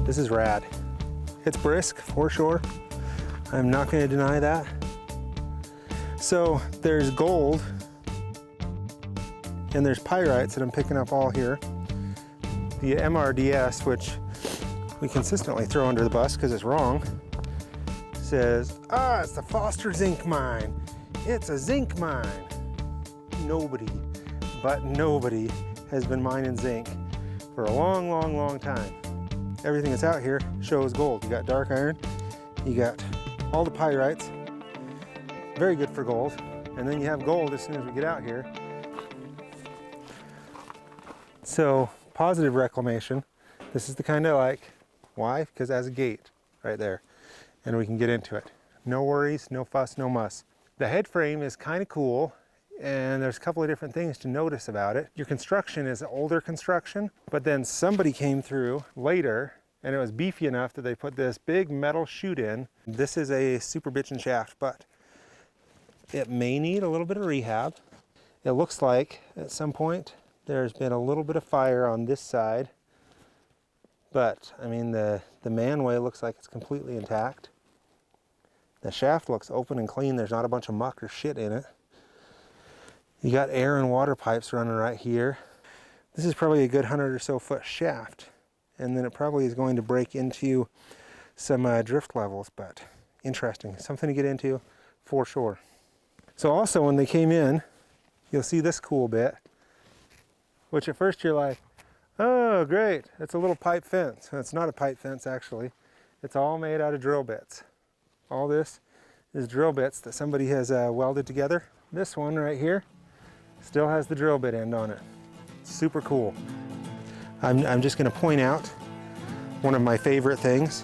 This is rad. It's brisk for sure. I'm not going to deny that. So there's gold and there's pyrites that I'm picking up all here. The MRDS, which we consistently throw under the bus because it's wrong, says, it's the Foster zinc mine. It's a zinc mine. Nobody has been mining zinc for a long, long, long time. Everything that's out here shows gold. You got dark iron, you got all the pyrites, very good for gold, and then you have gold as soon as we get out here. So positive reclamation. This is the kind I like. Why? Because it has a gate right there, and we can get into it. No worries, no fuss, no muss. The head frame is kind of cool, and there's a couple of different things to notice about it. Your construction is older construction, but then somebody came through later and it was beefy enough that they put this big metal chute in. This is a super bitchin' shaft, but it may need a little bit of rehab. It looks like at some point there's been a little bit of fire on this side, but I mean the manway looks like it's completely intact. The shaft looks open and clean. There's not a bunch of muck or shit in it. You got air and water pipes running right here. This is probably a good 100 or so foot shaft, and then it probably is going to break into some drift levels, but interesting. Something to get into for sure. So also when they came in, you'll see this cool bit, which at first you're like, oh great, it's a little pipe fence. And it's not a pipe fence actually. It's all made out of drill bits. All this is drill bits that somebody has welded together. This one right here still has the drill bit end on it. Super cool. I'm just going to point out one of my favorite things,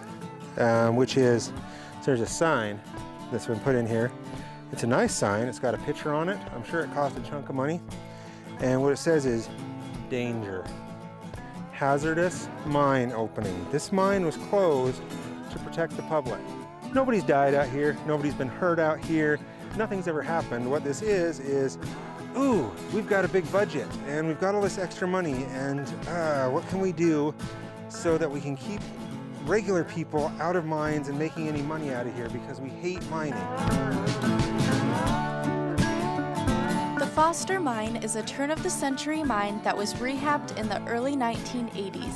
which is there's a sign that's been put in here. It's a nice sign. It's got a picture on it. I'm sure it cost a chunk of money. And what it says is danger. Hazardous mine opening. This mine was closed to protect the public. Nobody's died out here. Nobody's been hurt out here. Nothing's ever happened. What this is, ooh, we've got a big budget and we've got all this extra money, and what can we do so that we can keep regular people out of mines and making any money out of here because we hate mining. The Foster mine is a turn-of-the-century mine that was rehabbed in the early 1980s.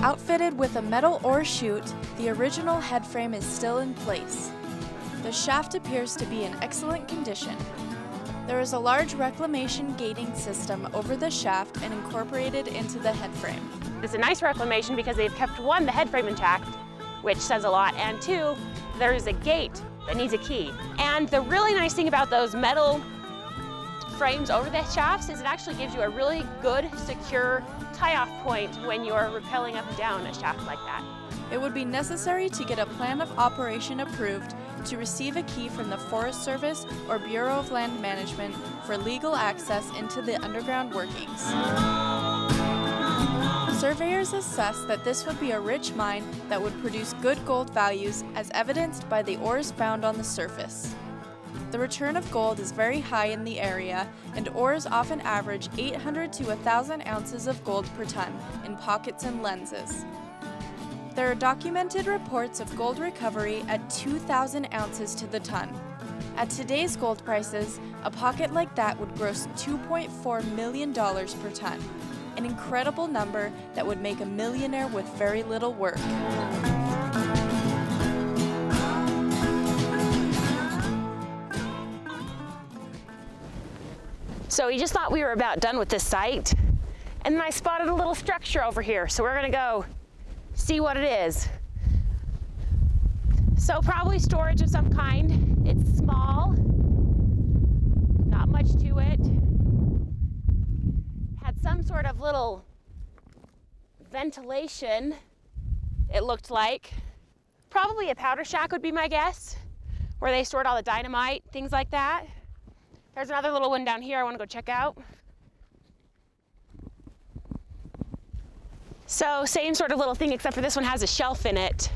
Outfitted with a metal ore chute, the original head frame is still in place. The shaft appears to be in excellent condition. There is a large reclamation gating system over the shaft and incorporated into the head frame. It's a nice reclamation because they've kept, one, the head frame intact, which says a lot, and two, there's a gate that needs a key. And the really nice thing about those metal frames over the shafts is it actually gives you a really good, secure tie-off point when you're rappelling up and down a shaft like that. It would be necessary to get a plan of operation approved to receive a key from the Forest Service or Bureau of Land Management for legal access into the underground workings. Surveyors assess that this would be a rich mine that would produce good gold values as evidenced by the ores found on the surface. The return of gold is very high in the area, and ores often average 800 to 1,000 ounces of gold per ton in pockets and lenses. There are documented reports of gold recovery at 2,000 ounces to the ton. At today's gold prices, a pocket like that would gross $2.4 million per ton, an incredible number that would make a millionaire with very little work. So we just thought we were about done with this site, and then I spotted a little structure over here, so we're gonna go see what it is. So probably storage of some kind. It's small, not much to it. Had some sort of little ventilation, it looked like. Probably a powder shack would be my guess, where they stored all the dynamite, things like that. There's another little one down here I want to go check out. So same sort of little thing, except for this one has a shelf in it.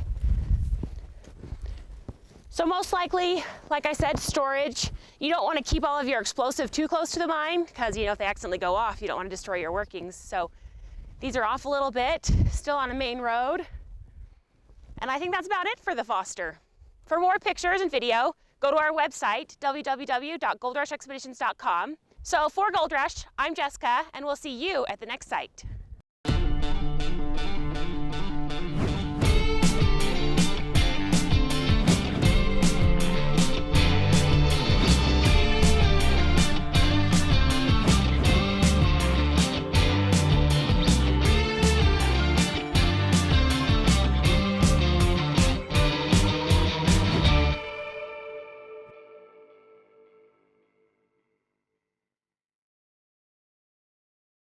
So most likely, like I said, storage. You don't want to keep all of your explosive too close to the mine because, you know, if they accidentally go off, you don't want to destroy your workings. So These are off a little bit, still on a main road. And I think that's about it for the Foster. For more pictures and video, go to our website, www.goldrushexpeditions.com. So for Gold Rush, I'm Jessica, and we'll see you at the next site.